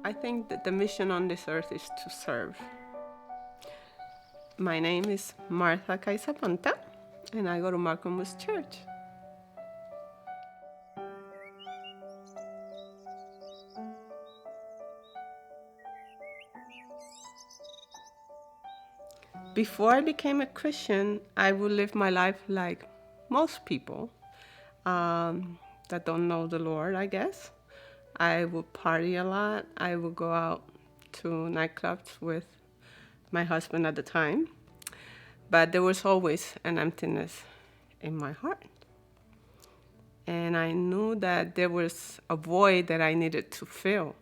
I think that the mission on this earth is to serve. My name is Martha Caisapanta, and I go to Marcomus Church. Before I became a Christian, I would live my life like most people that don't know the Lord, I guess. I would party a lot. I would go out to nightclubs with my husband at the time. But there was always an emptiness in my heart. And I knew that there was a void that I needed to fill,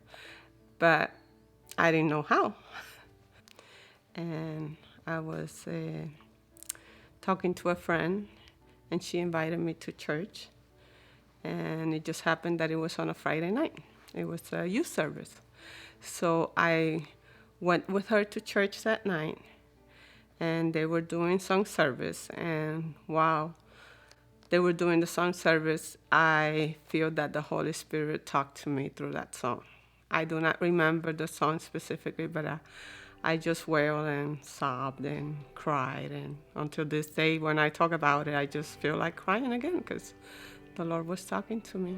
but I didn't know how. And I was talking to a friend, and she invited me to church. And it just happened that it was on a Friday night. It was a youth service. So I went with her to church that night, and they were doing song service. And while they were doing the song service, I feel that the Holy Spirit talked to me through that song. I do not remember the song specifically, but I just wailed and sobbed and cried. And until this day, when I talk about it, I just feel like crying again because the Lord was talking to me.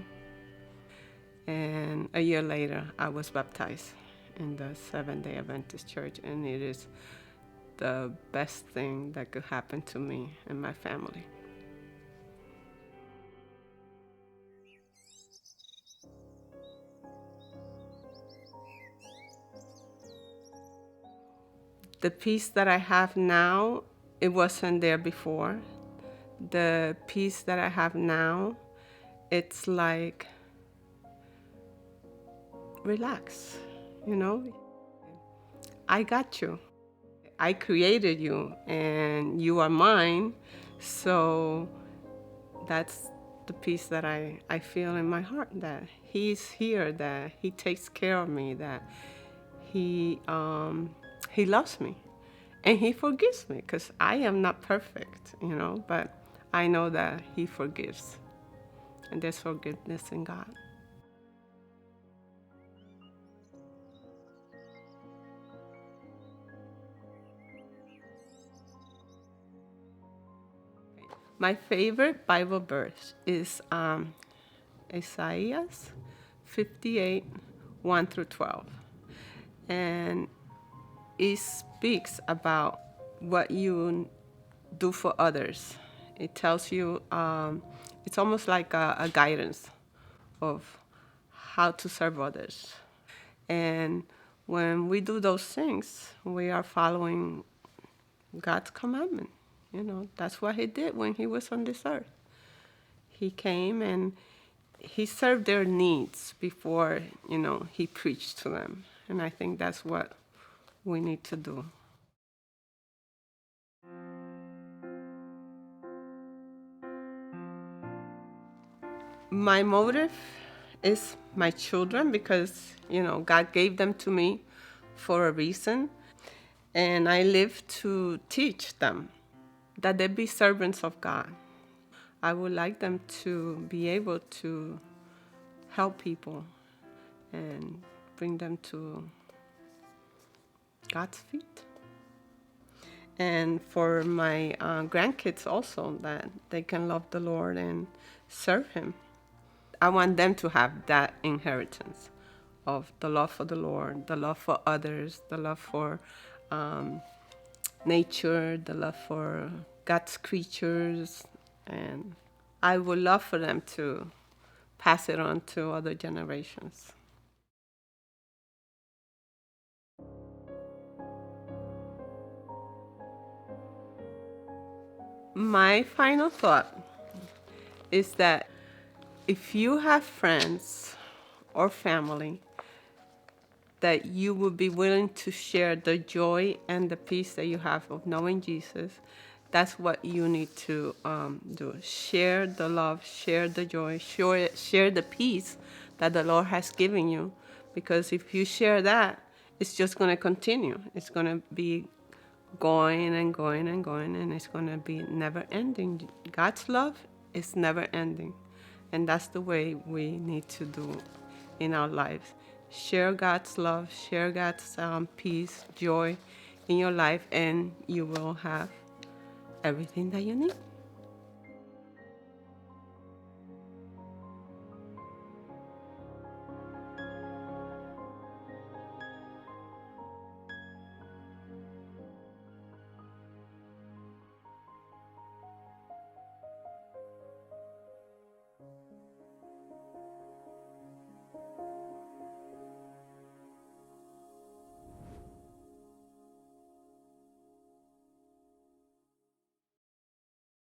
And a year later, I was baptized in the Seventh-day Adventist Church, and it is the best thing that could happen to me and my family. The peace that I have now, it wasn't there before. The peace that I have now, it's like, relax, you know? I got you. I created you, and you are mine. So that's the peace that I feel in my heart, that He's here, that He takes care of me, that He loves me, and He forgives me, because I am not perfect, but I know that He forgives, and there's forgiveness in God. My favorite Bible verse is Isaiah 58, 1 through 12. And it speaks about what you do for others. It tells you, it's almost like a guidance of how to serve others. And when we do those things, we are following God's commandment. That's what He did when He was on this earth. He came and He served their needs before, He preached to them. And I think that's what we need to do. My motive is my children because, God gave them to me for a reason. And I live to teach them that they be servants of God. I would like them to be able to help people and bring them to God's feet. And for my grandkids also, that they can love the Lord and serve Him. I want them to have that inheritance of the love for the Lord, the love for others, the love for nature, the love for God's creatures. And I would love for them to pass it on to other generations. My final thought is that if you have friends or family that you would be willing to share the joy and the peace that you have of knowing Jesus, that's what you need to do. Share the love, share the joy, share the peace that the Lord has given you. Because if you share that, it's just going to continue. It's going to be going and going and going, and it's going to be never ending. God's love is never ending. And that's the way we need to do in our lives. share God's love, share God's peace, joy in your life, and you will have everything that you need.